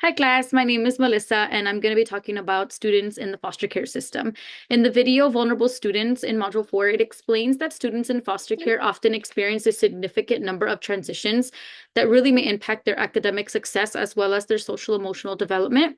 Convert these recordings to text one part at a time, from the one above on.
Hi class, my name is Melissa and I'm going to be talking about students in the foster care system. In the video, Vulnerable Students in Module 4, it explains that students in foster care often experience a significant number of transitions that really may impact their academic success as well as their social emotional development.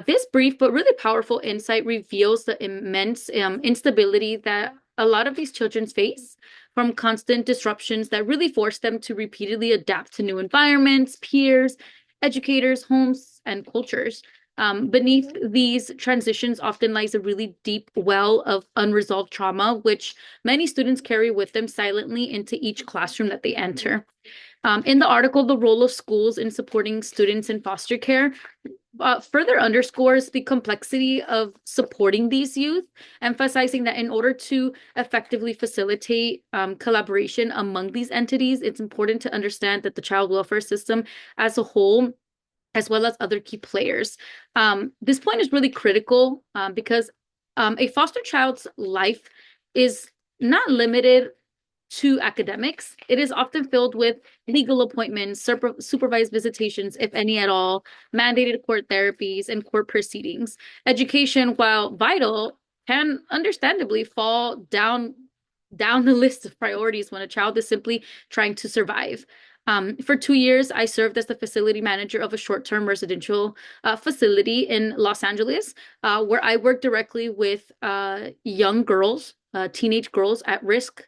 This brief but really powerful insight reveals the immense instability that a lot of these children face from constant disruptions that really force them to repeatedly adapt to new environments, peers, educators, homes, and cultures. Beneath these transitions often lies a really deep well of unresolved trauma, which many students carry with them silently into each classroom that they enter. In the article, The Role of Schools in Supporting Students in Foster Care further underscores the complexity of supporting these youth, emphasizing that in order to effectively facilitate collaboration among these entities, it's important to understand that the child welfare system as a whole, as well as other key players. This point is really critical because a foster child's life is not limited to academics. It is often filled with legal appointments, supervised visitations, if any at all, mandated court therapies, and court proceedings. Education, while vital, can understandably fall down the list of priorities when a child is simply trying to survive. For 2 years, I served as the facility manager of a short-term residential facility in Los Angeles, where I worked directly with young girls, teenage girls at risk,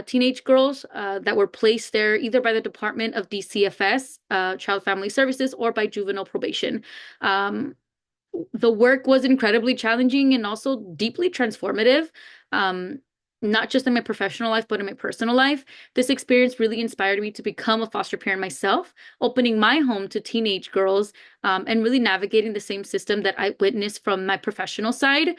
teenage girls that were placed there either by the Department of DCFS, Child Family Services, or by juvenile probation. The work was incredibly challenging and also deeply transformative. Not just in my professional life, but in my personal life. This experience really inspired me to become a foster parent myself, opening my home to teenage girls, and really navigating the same system that I witnessed from my professional side.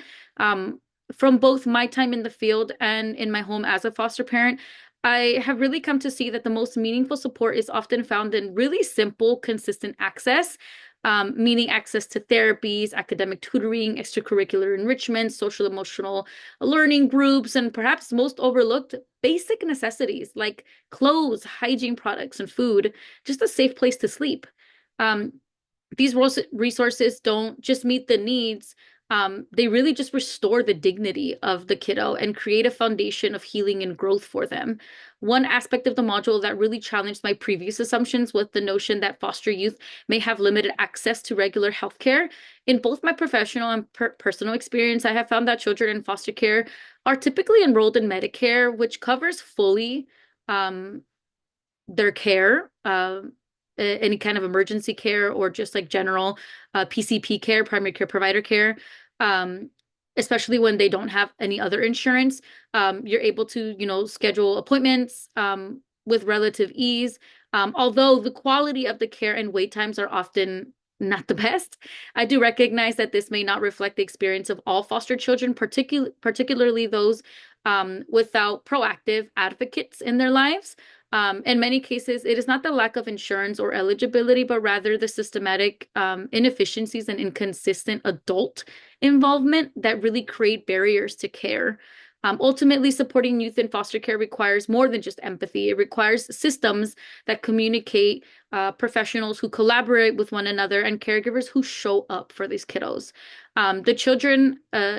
From both my time in the field and in my home as a foster parent, I have really come to see that the most meaningful support is often found in really simple, consistent access, meaning access to therapies, academic tutoring, extracurricular enrichment, social emotional learning groups, and perhaps most overlooked, basic necessities like clothes, hygiene products, and food, just a safe place to sleep. Um, these resources don't just meet the needs, they really just restore the dignity of the kiddo and create a foundation of healing and growth for them. One aspect of the module that really challenged my previous assumptions was the notion that foster youth may have limited access to regular healthcare. In both my professional and personal experience, I have found that children in foster care are typically enrolled in Medicare, which covers fully um, their care, any kind of emergency care or just like general PCP care, primary care provider care, um, especially when they don't have any other insurance. You're able to, schedule appointments with relative ease. Although the quality of the care and wait times are often not the best, I do recognize that this may not reflect the experience of all foster children, particularly those without proactive advocates in their lives. In many cases, it is not the lack of insurance or eligibility, but rather the systematic inefficiencies and inconsistent adult involvement that really create barriers to care. Ultimately, supporting youth in foster care requires more than just empathy. It requires systems that communicate, professionals who collaborate with one another, and caregivers who show up for these kiddos.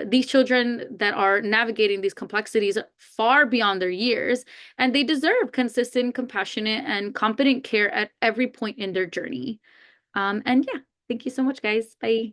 These children that are navigating these complexities far beyond their years, and they deserve consistent, compassionate, and competent care at every point in their journey. And yeah, thank you so much, guys. Bye.